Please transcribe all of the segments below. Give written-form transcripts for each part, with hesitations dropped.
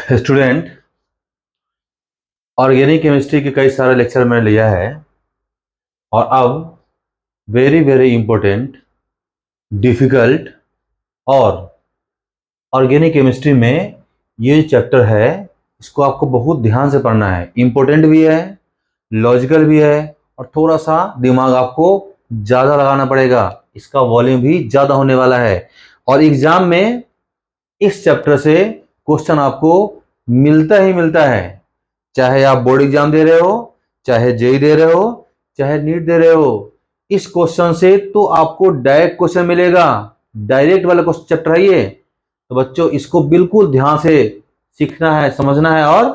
Student, organic chemistry के कई सारे लेक्चर मैंने लिया है और अब वेरी वेरी इंपॉर्टेंट, डिफिकल्ट और ऑर्गेनिक केमिस्ट्री में ये चैप्टर है, इसको आपको बहुत ध्यान से पढ़ना है। इंपॉर्टेंट भी है, लॉजिकल भी है और थोड़ा सा दिमाग आपको ज़्यादा लगाना पड़ेगा। इसका वॉल्यूम भी ज़्यादा होने वाला है और एग्जाम में इस चैप्टर से क्वेश्चन आपको मिलता ही मिलता है। चाहे आप बोर्ड एग्जाम दे रहे हो, चाहे जेई दे रहे हो, चाहे नीट दे रहे हो, इस क्वेश्चन से तो आपको डायरेक्ट क्वेश्चन मिलेगा। डायरेक्ट वाला क्वेश्चन चैप्टर है ये। तो बच्चों, इसको बिल्कुल ध्यान से सीखना है, समझना है और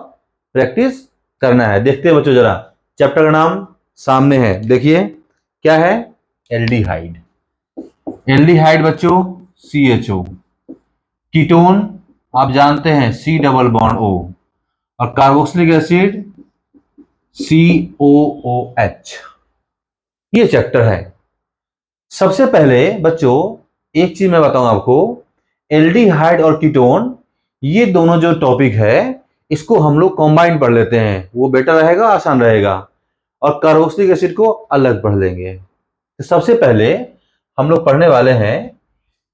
प्रैक्टिस करना है। देखते हैं बच्चों, जरा चैप्टर का नाम सामने है, देखिए क्या है। एल्डिहाइड। एल्डिहाइड बच्चों CHO, कीटोन आप जानते हैं C डबल बॉन्ड O, और कार्बोक्सिलिक एसिड COOH। ये चैप्टर है। सबसे पहले बच्चों एक चीज मैं बताऊं आपको, एल्डिहाइड और कीटोन ये दोनों जो टॉपिक है इसको हम लोग कंबाइन पढ़ लेते हैं, वो बेटर रहेगा, आसान रहेगा। और कार्बोक्सिलिक एसिड को अलग पढ़ लेंगे। तो सबसे पहले हम लोग पढ़ने वाले हैं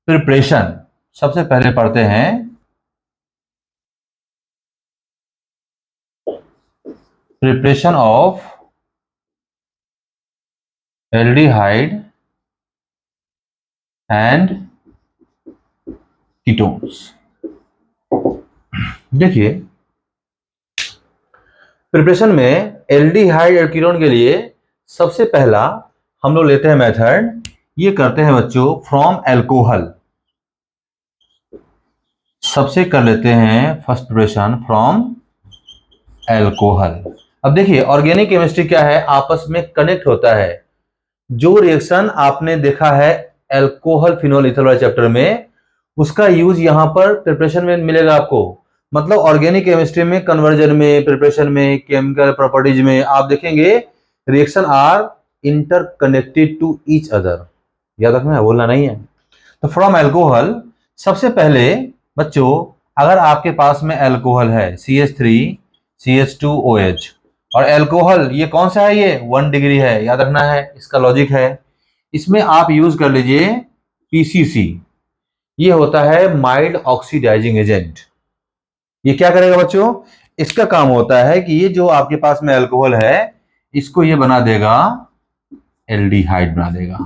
प्रिपरेशन। सबसे पहले पढ़ते हैं preparation of aldehyde and ketones. देखिए, प्रिपरेशन में एल्डिहाइड और कीटोन के लिए सबसे पहला हम लोग लेते हैं मेथड, ये करते हैं बच्चों फ्रॉम एल्कोहल। सबसे कर लेते हैं फर्स्ट प्रिपरेशन फ्रॉम एल्कोहल। अब देखिए, ऑर्गेनिक केमिस्ट्री क्या है, आपस में कनेक्ट होता है। जो रिएक्शन आपने देखा है एल्कोहल फिनोल इथर वाले चैप्टर में, उसका यूज यहां पर प्रिपरेशन में मिलेगा आपको। मतलब ऑर्गेनिक केमिस्ट्री में कन्वर्जन में, प्रिपरेशन में, केमिकल प्रॉपर्टीज में आप देखेंगे reaction are interconnected to each other. याद रखना है, बोलना नहीं है। तो फ्रॉम एल्कोहल सबसे पहले बच्चों, अगर आपके पास में एल्कोहल है CH3 CH2OH, और एल्कोहल ये कौन सा है, ये 1 डिग्री है, याद रखना है, इसका लॉजिक है। इसमें आप यूज कर लीजिए PCC, ये होता है माइल्ड ऑक्सीडाइजिंग एजेंट। ये क्या करेगा बच्चों, इसका काम होता है कि ये जो आपके पास में अल्कोहल है इसको ये बना देगा, एल्डिहाइड बना देगा।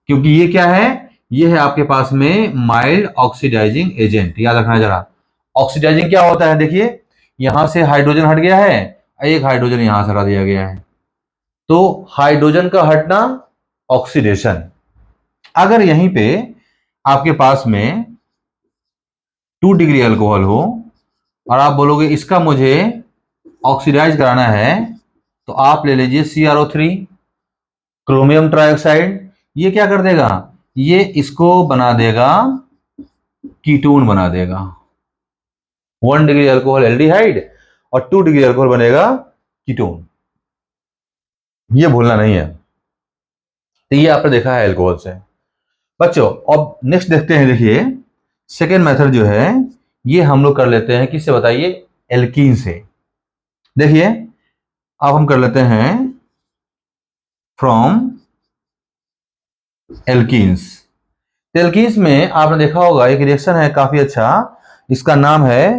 क्योंकि ये क्या है, ये है आपके पास में माइल्ड ऑक्सीडाइजिंग एजेंट। याद रखना जरा, ऑक्सीडाइजिंग क्या होता है, देखिए यहां से हाइड्रोजन हट गया है, एक हाइड्रोजन यहां से हटा दिया गया है, तो हाइड्रोजन का हटना ऑक्सीडेशन। अगर यहीं पे आपके पास में 2 डिग्री अल्कोहल हो और आप बोलोगे इसका मुझे ऑक्सीडाइज कराना है, तो आप ले लीजिए CrO3, क्रोमियम ट्राइऑक्साइड। ये क्या कर देगा, ये इसको बना देगा, कीटोन बना देगा। 1 डिग्री अल्कोहल एल्डिहाइड और 2 डिग्री अल्कोहल बनेगा कीटोन, ये भूलना नहीं है। तो ये आपने देखा है अल्कोहल से। बच्चों अब नेक्स्ट देखते हैं, देखिए सेकेंड मेथड जो है ये हम लोग कर लेते हैं, किससे बताइए, एल्कीन से। देखिए अब हम कर लेते हैं फ्रॉम एल्कीन्स। एल्कीन्स में आपने देखा होगा एक रिएक्शन है काफी अच्छा, इसका नाम है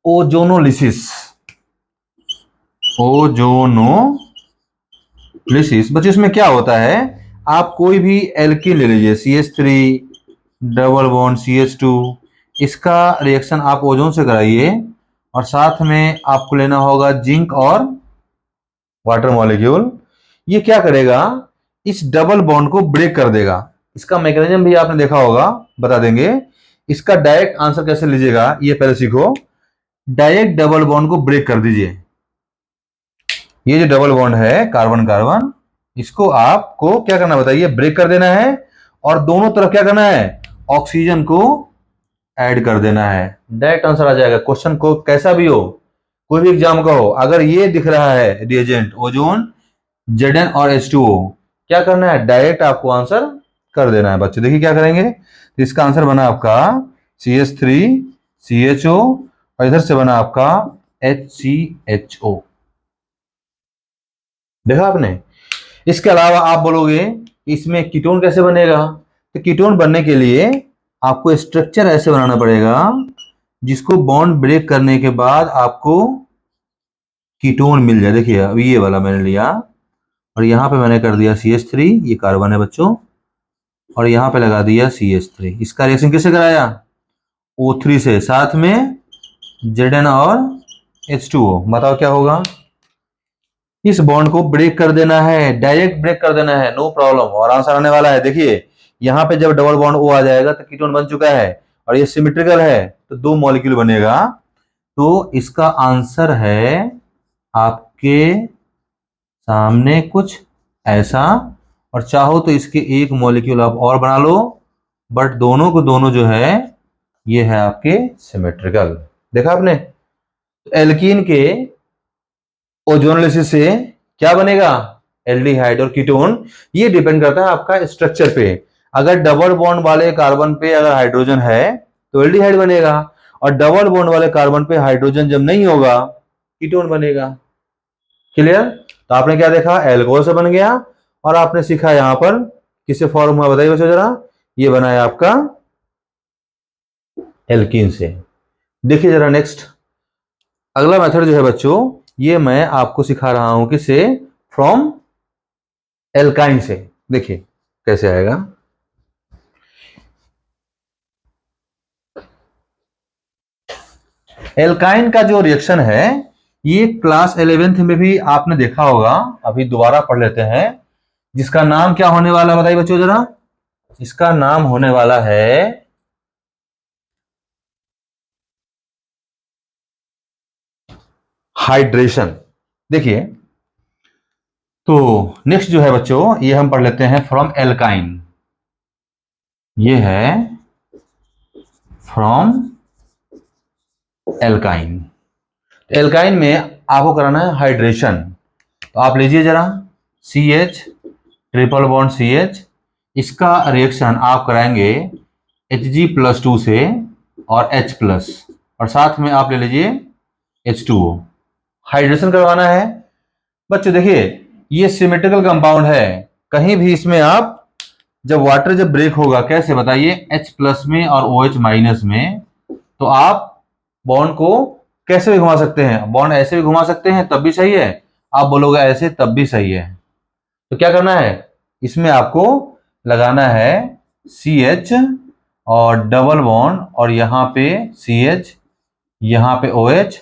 ओजोनोलिसिस। ओजोनोलिसिस बच्चों, इसमें क्या होता है, आप कोई भी एल्कीन ले लीजिए CH3 डबल बॉन्ड CH2, इसका रिएक्शन आप ओजोन से कराइए और साथ में आपको लेना होगा जिंक और वाटर मॉलिक्यूल। ये क्या करेगा, इस डबल बॉन्ड को ब्रेक कर देगा। इसका मैकेनिज्म भी आपने देखा होगा, बता देंगे। इसका डायरेक्ट आंसर कैसे लीजिएगा, ये पहले सीखो। डायरेक्ट डबल बॉन्ड को ब्रेक कर दीजिए। ये जो डबल बॉन्ड है कार्बन कार्बन, इसको आपको क्या करना बताइए, ब्रेक कर देना है और दोनों तरफ क्या करना है, ऑक्सीजन को ऐड कर देना है। डायरेक्ट आंसर आ जाएगा। क्वेश्चन को कैसा भी हो, कोई भी एग्जाम का हो, अगर ये दिख रहा है रिएजेंट ओजोन Zn और H2O, क्या करना है, डायरेक्ट आपको आंसर कर देना है। बच्चे देखिए क्या करेंगे, तो इसका आंसर बना आपका CH3 CHO और इधर से बना आपका HCHO। देखा आपने। इसके अलावा आप बोलोगे इसमें कीटोन कैसे बनेगा, तो कीटोन बनने के लिए आपको स्ट्रक्चर ऐसे बनाना पड़ेगा जिसको बॉन्ड ब्रेक करने के बाद आपको कीटोन मिल जाए। देखिए अभी ये वाला मैंने लिया और यहाँ पे मैंने कर दिया CH3, ये कार्बन है बच्चों, और यहाँ पे लगा दिया CH3। इसका रिएक्शन किससे कराया, O3 से, साथ में Zn और H2O। बताओ क्या होगा, इस बॉन्ड को ब्रेक कर देना है, डायरेक्ट ब्रेक कर देना है, नो प्रॉब्लम। और आंसर आने वाला है। देखिए यहाँ पे जब डबल बॉन्ड O आ जाएगा तो कीटोन बन चुका है और ये सिमेट्रिकल है तो 2 मॉलिक्यूल बनेगा। तो इसका आंसर है आपके सामने कुछ ऐसा, और चाहो तो इसके एक मॉलिक्यूल आप और बना लो, बट दोनों को दोनों जो है ये है आपके सिमेट्रिकल। देखा आपने। एल्कीन के ओजोनोलिसिस से क्या बनेगा, एल्डिहाइड और कीटोन। ये डिपेंड करता है आपका स्ट्रक्चर पे। अगर डबल बॉन्ड वाले कार्बन पे अगर हाइड्रोजन है तो एल्डिहाइड बनेगा, और डबल बॉन्ड वाले कार्बन पे हाइड्रोजन जब नहीं होगा कीटोन बनेगा। क्लियर। तो आपने क्या देखा, एल्कोहल से बन गया, और आपने सीखा यहां पर किससे फॉर्म हुआ, बताइए बच्चों जरा। ये बना है आपका एल्कीन से। देखिए जरा नेक्स्ट अगला मेथड जो है बच्चों, ये मैं आपको सिखा रहा हूं किससे, फ्रॉम एल्काइन से। देखिए कैसे आएगा। एल्काइन का जो रिएक्शन है ये क्लास 11th में भी आपने देखा होगा, अभी दोबारा पढ़ लेते हैं। जिसका नाम क्या होने वाला, बताइए बच्चों जरा। इसका नाम होने वाला है हाइड्रेशन। देखिए तो नेक्स्ट जो है बच्चों, ये हम पढ़ लेते हैं फ्रॉम एल्काइन। ये है फ्रॉम एल्काइन। एल्काइन में आपको कराना है हाइड्रेशन। तो आप लीजिए जरा CH ट्रिपल बॉन्ड CH, इसका रिएक्शन आप कराएंगे Hg+2 से और H+, और साथ में आप ले लीजिए H2O। हाइड्रेशन करवाना है बच्चों। देखिए ये सिमेट्रिकल कंपाउंड है, कहीं भी इसमें आप जब वाटर जब ब्रेक होगा, कैसे बताइए, H+ में और OH- में, तो आप बॉन्ड को कैसे भी घुमा सकते हैं। बॉन्ड ऐसे भी घुमा सकते हैं तब भी सही है, आप बोलोगे ऐसे तब भी सही है। तो क्या करना है, इसमें आपको लगाना है CH और डबल बॉन्ड, और यहाँ पे CH, यहाँ पे OH,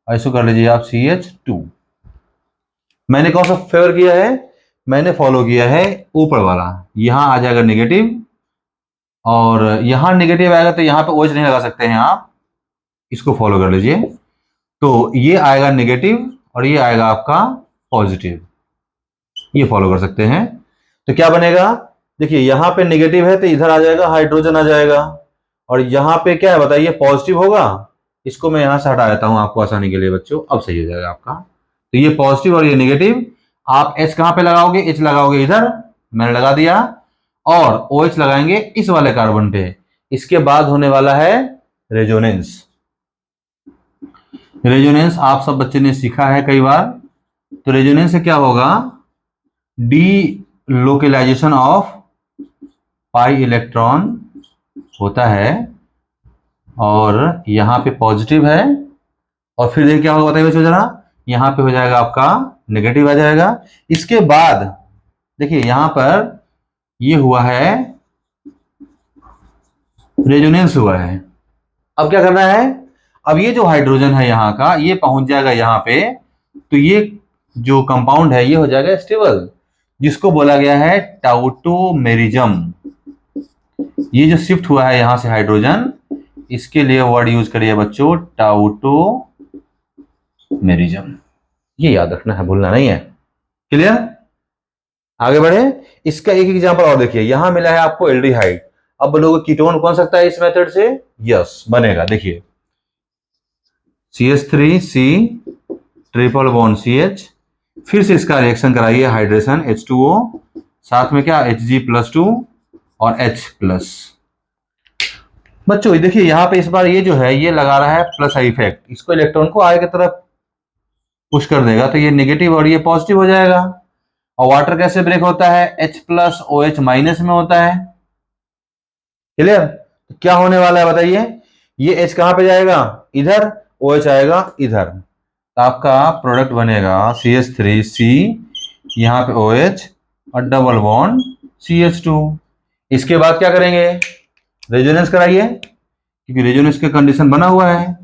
ऐसे कर लीजिए आप CH2। मैंने कौन सा फेवर किया है, मैंने फॉलो किया है ऊपर वाला। यहां आ जाएगा नेगेटिव, और यहां नेगेटिव आएगा तो यहां पे OH नहीं लगा सकते हैं आप, इसको फॉलो कर लीजिए। तो ये आएगा नेगेटिव और ये आएगा आपका पॉजिटिव, ये फॉलो कर सकते हैं। तो क्या बनेगा, देखिए यहां पे नेगेटिव है तो इधर आ जाएगा हाइड्रोजन आ जाएगा, और यहां पे क्या है बताइए, पॉजिटिव होगा। इसको मैं यहां से हटा देता हूं आपको आसानी के लिए बच्चों, अब सही हो जाएगा आपका। तो ये पॉजिटिव और ये नेगेटिव। आप H कहां पे लगाओगे, H लगाओगे इधर, मैंने लगा दिया, और OH लगाएंगे इस वाले कार्बन पे। इसके बाद होने वाला है रेजोनेंस। रेजोनेंस आप सब बच्चे ने सीखा है कई बार। तो रेजोनेंस से क्या होगा, D localisation of pi electron होता है, और यहां पे पॉजिटिव है, और फिर देखिए क्या होगा बताइए बच्चों जरा, यहां पे हो जाएगा आपका नेगेटिव आ जाएगा। इसके बाद देखिए यहां पर ये हुआ है रेजोनेंस हुआ है। अब क्या करना है, अब ये जो हाइड्रोजन है यहाँ का, ये पहुंच जाएगा यहाँ पे, तो ये जो कंपाउंड है ये हो जाएगा स्टेबल, जिसको बोला गया है टाउटोमेरिज्म। ये जो शिफ्ट हुआ है यहां से हाइड्रोजन, इसके लिए वर्ड यूज करिए बच्चों, टाउटोमेरिज्म। ये याद रखना है, भूलना नहीं है। क्लियर। आगे बढ़े। इसका एक एग्जांपल और देखिए, यहां मिला है आपको एल्डिहाइड। अब बोलोगे कीटोन कौन सकता है इस मेथड से, यस बनेगा। देखिए CH3C ट्रिपल बॉन्ड CH, फिर से इसका रिएक्शन कराइए हाइड्रेशन H2O, साथ में क्या Hg+2 और H+। बच्चों ये देखिए यहाँ पे इस बार ये जो है ये लगा रहा है प्लस आई इफेक्ट, इसको इलेक्ट्रॉन को आगे की तरफ पुश कर देगा तो ये नेगेटिव और ये पॉजिटिव हो जाएगा। और वाटर कैसे ब्रेक होता है, H प्लस OH माइनस में होता है। क्लियर? तो क्या होने वाला है बताइए, ये H कहां पे जाएगा, इधर, OH आएगा इधर, तो आपका प्रोडक्ट बनेगा CH3C, यहाँ पे OH और डबल बॉन्ड CH2। इसके बाद क्या करेंगे, रेजोनेंस कराइए, क्योंकि रेजोनेंस के कंडीशन बना हुआ है,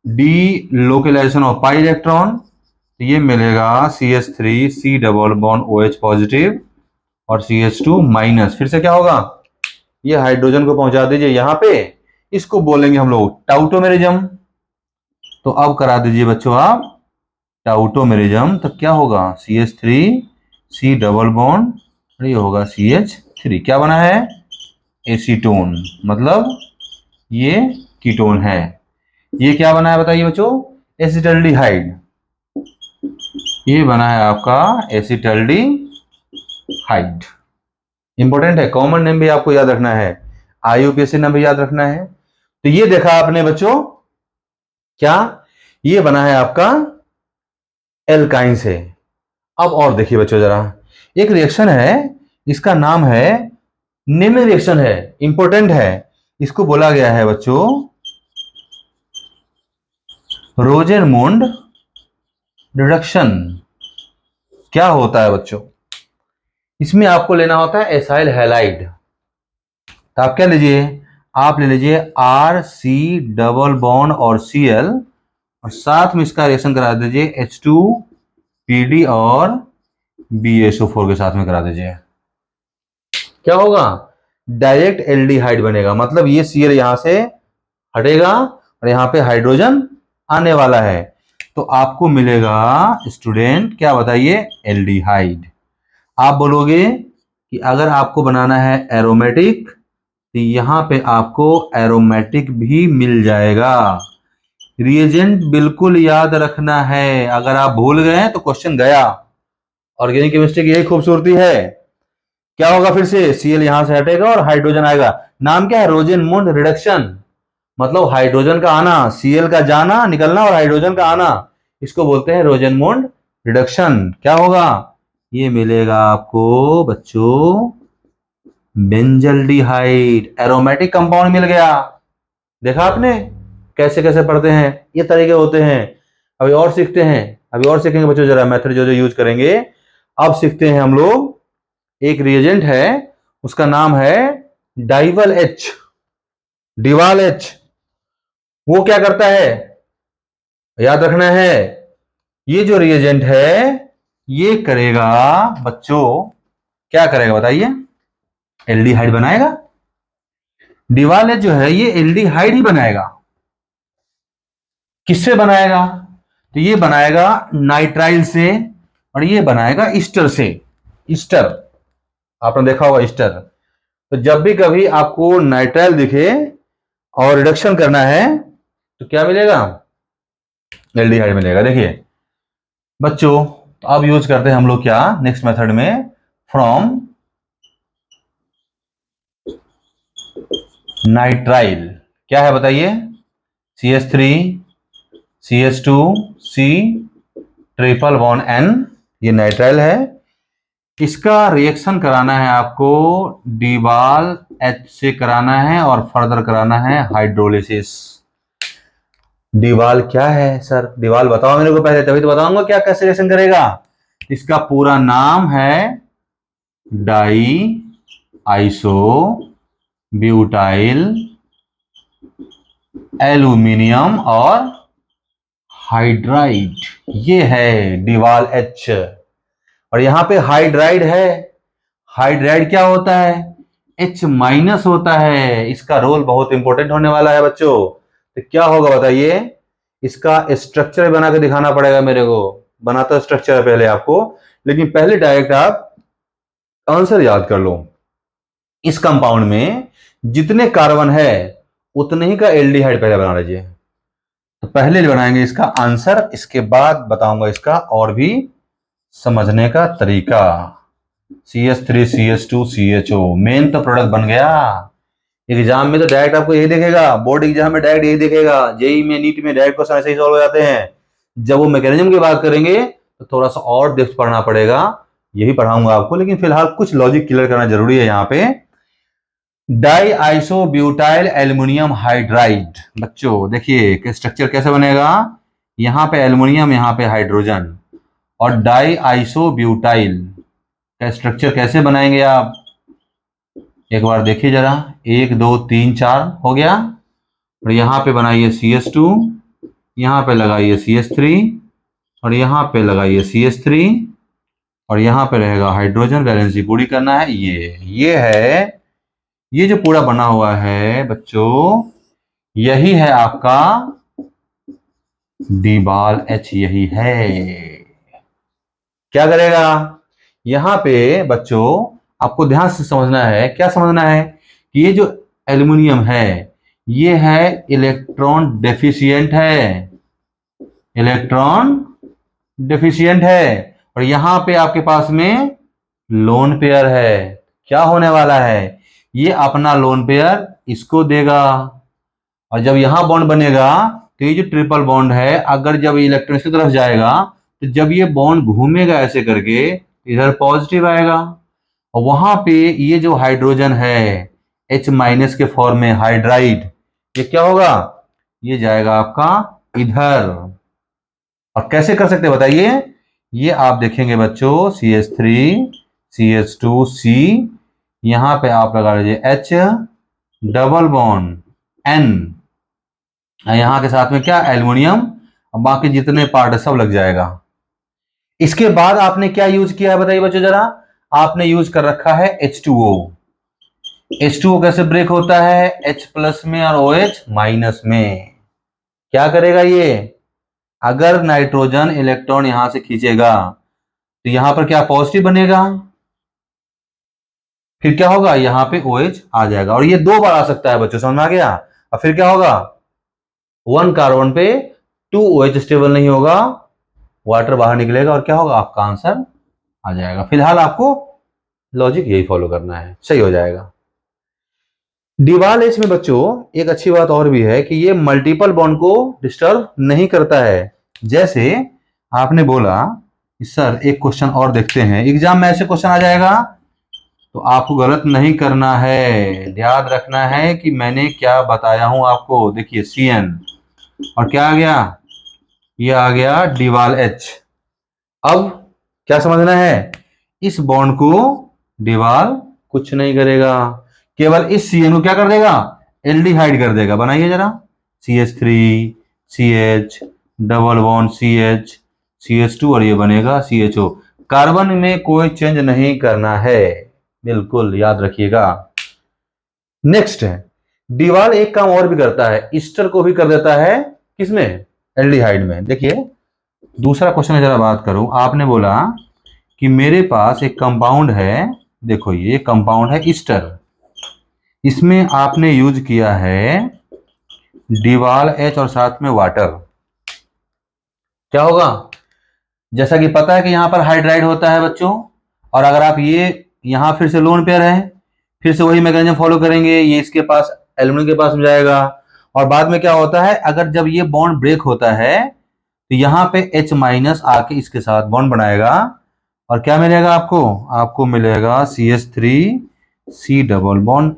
D localisation of pi electron, तो ये मिलेगा CH3C double bond OH positive और CH2 माइनस। फिर से क्या होगा, ये हाइड्रोजन को पहुंचा दीजिए यहाँ पे, इसको बोलेंगे हम लोग टाउटोमेरिज्म। तो अब करा दीजिए बच्चों आप टाउटोमेरिज्म, तो क्या होगा CH3C डबल बॉन्ड और ये होगा CH3, क्या बना है, एसीटोन, मतलब ये कीटोन है। ये क्या बना है बताइए बच्चों, एसिटल्डिहाइड, ये बना है आपका एसिटल्डिहाइड। इंपॉर्टेंट है, कॉमन नेम भी आपको याद रखना है, IUPAC नेम भी याद रखना है। तो ये देखा आपने बच्चों, क्या ये बना है आपका एल्काइन से। अब और देखिए बच्चों जरा, एक रिएक्शन है, इसका नाम है, नेमिंग रिएक्शन है, इंपॉर्टेंट है, इसको बोला गया है बच्चों रोजेनमुंड रिडक्शन। क्या होता है बच्चों, इसमें आपको लेना होता है एसाइल हैलाइड, तो आप क्या लीजिए, आप ले लीजिए RC डबल बॉन्ड और Cl और साथ में इसका रिएक्शन करा दीजिए H2PD और BSO4 के साथ में करा दीजिए। क्या होगा, डायरेक्ट एल्डिहाइड बनेगा, मतलब ये Cl यहां से हटेगा और यहां पे हाइड्रोजन आने वाला है, तो आपको मिलेगा स्टूडेंट क्या बताइए, एल्डिहाइड। आप बोलोगे कि अगर आपको बनाना है एरोमेटिक, तो यहां पे आपको एरोमेटिक भी मिल जाएगा। रिएजेंट बिल्कुल याद रखना है, अगर आप भूल गए तो क्वेश्चन गया। ऑर्गेनिक केमिस्ट्री की यही खूबसूरती है। क्या होगा फिर से, Cl यहां से हटेगा और हाइड्रोजन आएगा, नाम क्या है, रोजेनमुंड रिडक्शन, मतलब हाइड्रोजन का आना, Cl का जाना निकलना और हाइड्रोजन का आना, इसको बोलते हैं रोजेनमुंड रिडक्शन। क्या होगा, ये मिलेगा आपको बच्चों बेंजल्डिहाइड, एरोमेटिक कंपाउंड मिल गया। देखा आपने कैसे कैसे पढ़ते हैं, ये तरीके होते हैं। अभी और सीखते हैं, अभी और सीखेंगे बच्चों, जरा मेथड जो जो यूज करेंगे। अब सीखते हैं हम लोग, एक रिएजेंट है उसका नाम है डाइवल H, डिवाल H। वो क्या करता है, याद रखना है, ये जो रिएजेंट है ये करेगा बच्चों, क्या करेगा बताइए, एल्डिहाइड बनाएगा। डिवाल H जो है ये एल्डिहाइड ही बनाएगा। किससे बनाएगा, तो ये बनाएगा नाइट्राइल से और ये बनाएगा ईस्टर से। ईस्टर आपने देखा होगा, ईस्टर। तो जब भी कभी आपको नाइट्राइल दिखे और रिडक्शन करना है तो क्या मिलेगा, एल्डिहाइड मिलेगा। देखिए बच्चों, तो अब यूज करते हैं हम लोग क्या नेक्स्ट मेथड में, फ्रॉम नाइट्राइल, क्या है बताइए, CH3 CH2 C triple bond N, ये नाइट्राइल है। इसका रिएक्शन कराना है आपको डिवाल H से कराना है और फर्दर कराना है हाइड्रोलिसिस। डिवाल क्या है सर, डिवाल बताओ मेरे को पहले, तभी तो बताऊंगा क्या कैसे रिएक्शन करेगा। इसका पूरा नाम है डाई आइसो ब्यूटाइल एल्यूमिनियम और हाइड्राइड, ये है डिवाल H। और यहां पे हाइड्राइड है, हाइड्राइड क्या होता है, H माइनस होता है। इसका रोल बहुत इंपॉर्टेंट होने वाला है बच्चों। तो क्या होगा बताइए, इसका स्ट्रक्चर बना के दिखाना पड़ेगा मेरे को, बनाता स्ट्रक्चर है पहले आपको, लेकिन पहले डायरेक्ट आप आंसर याद कर लो। इस कंपाउंड में जितने कार्बन है उतने ही का एल्डिहाइड पहले बना लीजिए। तो पहले बनाएंगे इसका आंसर, इसके बाद बताऊंगा इसका और भी समझने का तरीका। CH3 CH2 CHO, मेन तो प्रोडक्ट बन गया। एग्जाम में तो डायरेक्ट आपको यही दिखेगा, बोर्ड एग्जाम में डायरेक्ट यही दिखेगा, जेई में, नीट में डायरेक्ट क्वेश्चन ऐसे ही सॉल्व हो जाते हैं। जब वो मैकेनिज्म की बात करेंगे तो थोड़ा सा और डेप्थ पढ़ना पड़ेगा, यही पढ़ाऊंगा आपको, लेकिन फिलहाल कुछ लॉजिक क्लियर करना जरूरी है यहाँ पे। डाई आइसोब्यूटाइल एल्युमिनियम हाइड्राइड, बच्चों देखिए स्ट्रक्चर कैसे बनेगा, यहाँ पे एल्युमिनियम, यहाँ पे हाइड्रोजन, और डाई आइसोब्यूटाइल का स्ट्रक्चर कैसे बनाएंगे आप, एक बार देखिए जरा, 1 2 3 4 हो गया, और यहाँ पे बनाइए CH2, यहाँ पे लगाइए CH3, और यहाँ पे लगाइए CH3, और यहाँ पे रहेगा हाइड्रोजन, वैलेंसी पूरी करना है। ये है, ये जो पूरा बना हुआ है बच्चों, यही है आपका डीबाल H, यही है। क्या करेगा यहाँ पे बच्चों, आपको ध्यान से समझना है, क्या समझना है कि ये जो एल्युमिनियम है ये है इलेक्ट्रॉन डेफिशिएंट है, इलेक्ट्रॉन डेफिशिएंट है, और यहां पे आपके पास में लोन पेयर है। क्या होने वाला है, ये अपना लोन पेयर इसको देगा, और जब यहां बॉन्ड बनेगा तो ये जो ट्रिपल बॉन्ड है, अगर जब इलेक्ट्रॉन की तरफ जाएगा तो जब ये बॉन्ड घूमेगा ऐसे करके इधर पॉजिटिव आएगा, और वहां पे ये जो हाइड्रोजन है H- के फॉर्म में हाइड्राइड, ये क्या होगा, ये जाएगा आपका इधर। और कैसे कर सकते हैं बताइए, ये आप देखेंगे बच्चों, CH3 CH2 C, यहां पे आप लगा लीजिए H डबल बॉन्ड N, यहां के साथ में क्या एल्युमिनियम, और बाकी जितने पार्ट है सब लग जाएगा। इसके बाद आपने क्या यूज किया है बताइए बच्चों जरा, आपने यूज कर रखा है H2O। H2O कैसे ब्रेक होता है, H+ में और OH- में। क्या करेगा ये, अगर नाइट्रोजन इलेक्ट्रॉन यहां से खींचेगा तो यहां पर क्या पॉजिटिव बनेगा, फिर क्या होगा यहां पे OH आ जाएगा, और ये 2 बार आ सकता है बच्चों, समझ में आ गया। और फिर क्या होगा, 1 कार्बन पे 2 OH स्टेबल नहीं होगा, वाटर बाहर निकलेगा, और क्या होगा आपका आंसर आ जाएगा। फिलहाल आपको लॉजिक यही फॉलो करना है, सही हो जाएगा। डिवाल एच में बच्चों एक अच्छी बात और भी है कि ये मल्टीपल बॉन्ड को डिस्टर्ब नहीं करता है। जैसे आपने बोला कि सर एक क्वेश्चन और देखते हैं, एग्जाम में ऐसे क्वेश्चन आ जाएगा, तो आपको गलत नहीं करना है, ध्यान रखना है कि मैंने क्या बताया हूं आपको। देखिए CN, और क्या आ गया, ये आ गया डिवाल एच। अब क्या समझना है, इस बॉन्ड को डिवाल कुछ नहीं करेगा, केवल इस CN को क्या कर देगा, एल्डिहाइड कर देगा। बनाइए जरा, CH3 CH double bond CH CH2, और ये बनेगा CHO। कार्बन में कोई चेंज नहीं करना है, बिल्कुल याद रखिएगा। नेक्स्ट है, डिवाल एक काम और भी करता है, ईस्टर को भी कर देता है, किसमें, एल्डिहाइड में। देखिए दूसरा क्वेश्चन में जरा बात करूं, आपने बोला कि मेरे पास एक कंपाउंड है, देखो ये कंपाउंड है ईस्टर, इसमें आपने यूज किया है डिवाल एच और साथ में वाटर। क्या होगा, जैसा कि पता है कि यहां पर हाइड्राइड होता है बच्चों, और अगर आप ये यहां फिर से लोन पेयर है, फिर से वही मैकेनिज्म फॉलो करेंगे, ये इसके पास एल्यूमिनियम के पास में जाएगा, और बाद में क्या होता है, अगर जब ये बॉन्ड ब्रेक होता है तो यहां पे H- आके इसके साथ बॉन्ड बनाएगा, और क्या मिलेगा आपको, आपको मिलेगा CH3 C double bond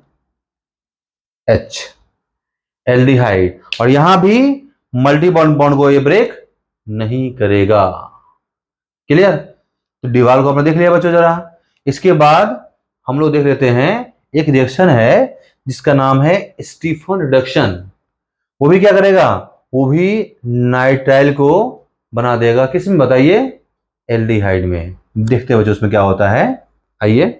H, aldehyde, और यहां भी मल्टी बॉन्ड बॉन्ड को ये ब्रेक नहीं करेगा। क्लियर, तो डिवाल को आपने देख लिया बच्चों जरा। इसके बाद हम लोग देख लेते हैं, एक रिएक्शन है जिसका नाम है स्टीफन रिडक्शन। वो भी क्या करेगा, वो भी नाइट्राइल को बना देगा, किस में बताइए, एल्डिहाइड में। देखते हैं बच्चों उसमें क्या होता है, आइए।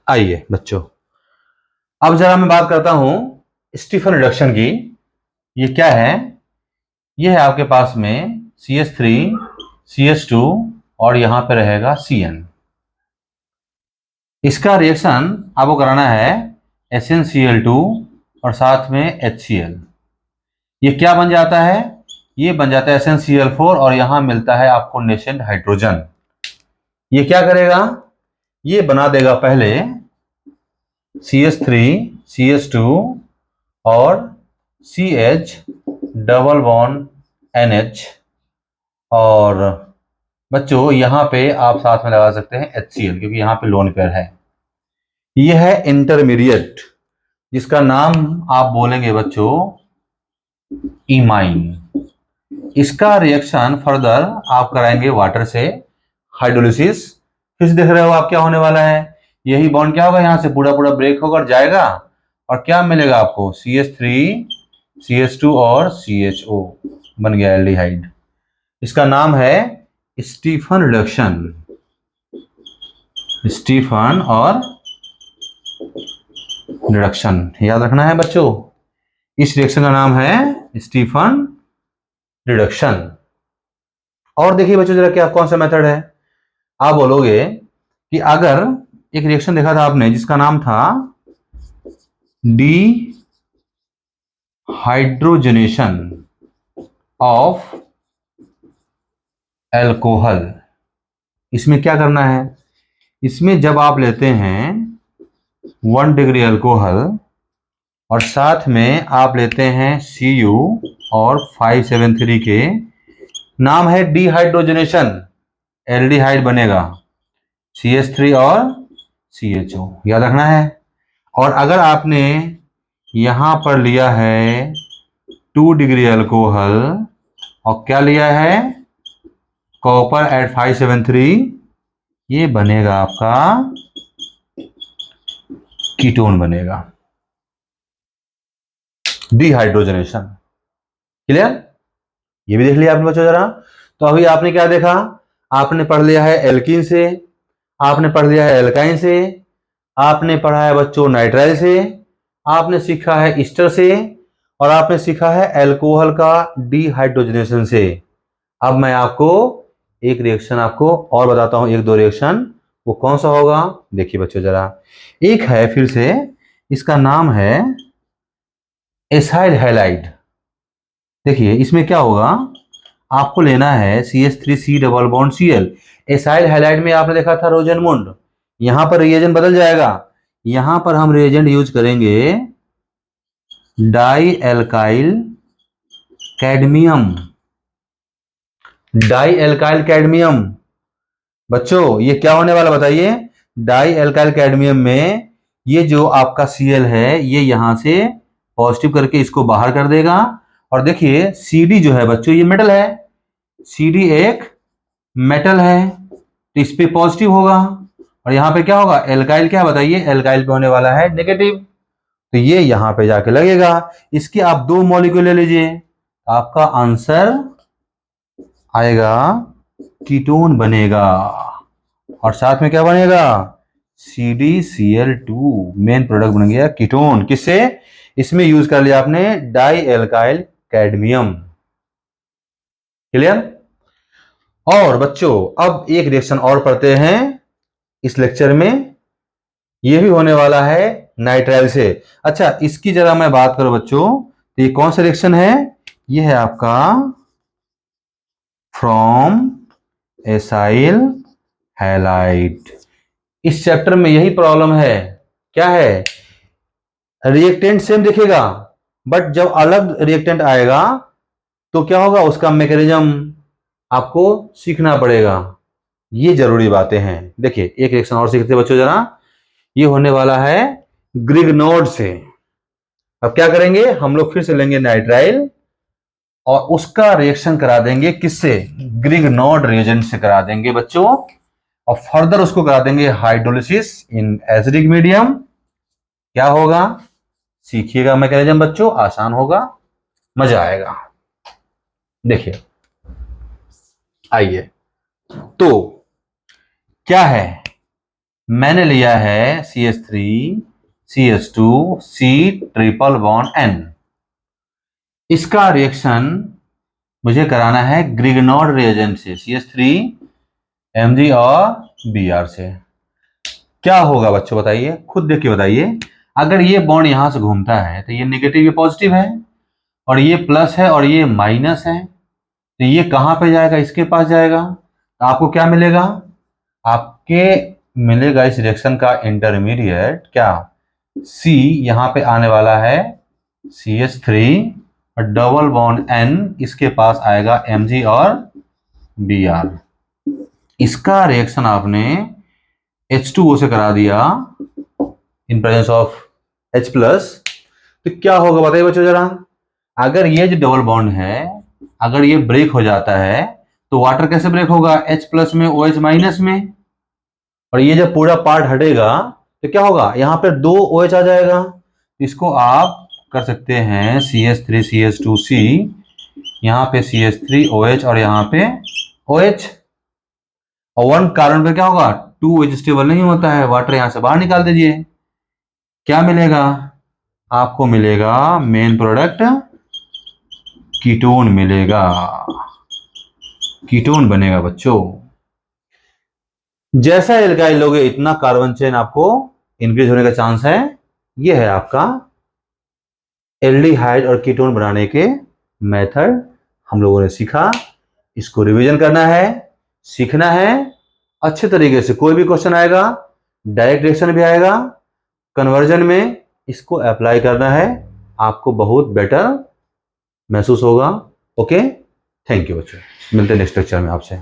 आइए बच्चों, अब जरा मैं बात करता हूं स्टीफन रिडक्शन की। ये क्या है? ये है आपके पास में CH3 CH2 और यहां पे रहेगा CN। इसका रिएक्शन आपको कराना है SnCl2 और साथ में HCl। ये क्या बन जाता है? ये बन जाता है SnCl4 और यहां मिलता है आपको नेसेंट हाइड्रोजन। ये क्या करेगा? ये बना देगा पहले CH3 CH2 और CH डबल बॉन्ड NH, और बच्चों यहां पे आप साथ में लगा सकते हैं HCl क्योंकि यहां पे लोन पेयर है। यह है इंटरमीडिएट जिसका नाम आप बोलेंगे बच्चों इमाइन। इसका रिएक्शन फर्दर आप कराएंगे वाटर से, हाइड्रोलिसिस। फिर से देख रहे हो आप क्या होने वाला है? यही बॉन्ड क्या होगा, यहां से पूरा पूरा ब्रेक होकर जाएगा और क्या मिलेगा आपको? CH3 CH2 और CHO बन गया एल्डिहाइड। इसका नाम है स्टीफन रिडक्शन। स्टीफन और रिडक्शन याद रखना है बच्चों। इस रिएक्शन का नाम है स्टीफन रिडक्शन। और देखिए बच्चों जरा क्या कौन सा मेथड है। आप बोलोगे कि अगर एक रिएक्शन देखा था आपने जिसका नाम था डी हाइड्रोजनेशन ऑफ एल्कोहल, इसमें क्या करना है? इसमें जब आप लेते हैं 1 डिग्री अल्कोहल और साथ में आप लेते हैं Cu और 573 के, नाम है डिहाइड्रोजनेशन, एल्डिहाइड बनेगा CH3 और CHO, याद रखना है। और अगर आपने यहां पर लिया है 2 डिग्री अल्कोहल और क्या लिया है? कॉपर एट 573, ये बनेगा आपका कीटोन बनेगा, डिहाइड्रोजनेशन। क्लियर? ये भी देख लिया आपने बच्चों जरा। तो अभी आपने क्या देखा? आपने पढ़ लिया है एल्कीन से, आपने पढ़ लिया है एल्काइन से, आपने पढ़ा है बच्चों नाइट्राइल से, आपने सीखा है ईस्टर से, और आपने सीखा है अल्कोहल का डिहाइड्रोजनेशन से। अब मैं आपको एक रिएक्शन आपको और बताता हूं, एक दो रिएक्शन। वो कौन सा होगा? देखिए बच्चों जरा, एक है फिर से, इसका नाम है एसाइल हैलाइड। देखिए इसमें क्या होगा, आपको लेना है CH3C double bond Cl। Acyl halide में आपने देखा था रोजनमुंड, यहां पर रिएजेंट बदल जाएगा। यहां पर हम रिएजेंट यूज करेंगे dialkyl cadmium. Dialkyl cadmium बच्चों ये क्या होने वाला बताइए? डाई एल्काइल कैडमियम में ये जो आपका Cl है ये यहां से पॉजिटिव करके इसको बाहर कर देगा। और देखिए Cd जो है बच्चों ये मेटल है, Cd एक मेटल है तो इस पे पॉजिटिव होगा, और यहां पे क्या होगा? एल्काइल क्या बताइए? एल्काइल पे होने वाला है नेगेटिव, तो ये यहां पे जाके लगेगा। इसके आप दो मॉलिक्यूल ले लीजिए, आपका आंसर आएगा कीटोन बनेगा, और साथ में क्या बनेगा? CdCl2 मेन प्रोडक्ट बन गया कीटोन। किससे? इसमें यूज कर लिया आपने डाई एल्काइल कैडमियम। क्लियर? और बच्चों अब एक रिएक्शन और पढ़ते हैं इस लेक्चर में, यह भी होने वाला है नाइट्राइल से। अच्छा इसकी जरा मैं बात करूं बच्चों, तो ये कौन सा रिएक्शन है? यह है आपका फ्रॉम एसाइल हैलाइड। इस चैप्टर में यही प्रॉब्लम है, क्या है? रिएक्टेंट सेम दिखेगा बट जब अलग रिएक्टेंट आएगा तो क्या होगा, उसका मैकेनिज्म आपको सीखना पड़ेगा। ये जरूरी बातें हैं। देखिए एक रिएक्शन और सीखते हैं बच्चों जरा, ये होने वाला है ग्रिग्नोड से। अब क्या करेंगे हम लोग? फिर से लेंगे नाइट्राइल और उसका रिएक्शन करा देंगे किससे? ग्रिग्नोड रिएजेंट से करा देंगे बच्चों, और फर्दर उसको करा देंगे हाइड्रोलिसिस इन एसिडिक मीडियम। क्या होगा सीखिएगा मैकेनिज्म बच्चों, आसान होगा, मजा आएगा। देखिए आइए, तो क्या है मैंने लिया है CH3 CH2 C triple bond N। इसका रिएक्शन मुझे कराना है ग्रिग्नॉर्ड रिएजेंट से, CH3 Mg और Br से। क्या होगा बच्चों बताइए, खुद देख के बताइए। अगर ये बॉन्ड यहां से घूमता है तो ये नेगेटिव ये पॉजिटिव है, और ये प्लस है और ये माइनस है, तो ये कहां पे जाएगा, इसके पास जाएगा। तो आपको क्या मिलेगा, आपके मिलेगा इस रिएक्शन का इंटरमीडिएट क्या, C यहां पे आने वाला है CH3 और डबल बॉन्ड N इसके पास आएगा Mg और Br। इसका रिएक्शन आपने H2O से करा दिया in presence of H plus, तो क्या होगा बताइए बच्चों जरा। अगर ये जो डबल बॉन्ड है अगर ये ब्रेक हो जाता है तो वाटर कैसे ब्रेक होगा, H प्लस में OH माइनस में, और ये जब पूरा पार्ट हटेगा तो क्या होगा, यहाँ पे 2 OH आ जाएगा। इसको आप कर सकते हैं CH3 CH2C, यहाँ पे CH3OH और यहाँ पे OH, और 1 कार्बन पे क्या होगा, 2 OH स्टेबल नहीं होता है, वाटर यहां से बाहर निकाल दीजिए। क्या मिलेगा, आपको मिलेगा मेन प्रोडक्ट कीटोन मिलेगा, कीटोन बनेगा बच्चों। जैसा एल्काइल लोगे इतना कार्बन चेन आपको इंक्रीज होने का चांस है। ये है आपका एल्डिहाइड और कीटोन बनाने के मेथड हम लोगों ने सीखा। इसको रिवीजन करना है, सीखना है अच्छे तरीके से। कोई भी क्वेश्चन आएगा डायरेक्ट रिएक्शन भी आएगा, कन्वर्जन में इसको अप्लाई करना है, आपको बहुत बेटर महसूस होगा। ओके, थैंक यू बच्चों, मिलते हैं नेक्स्ट लेक्चर में आपसे।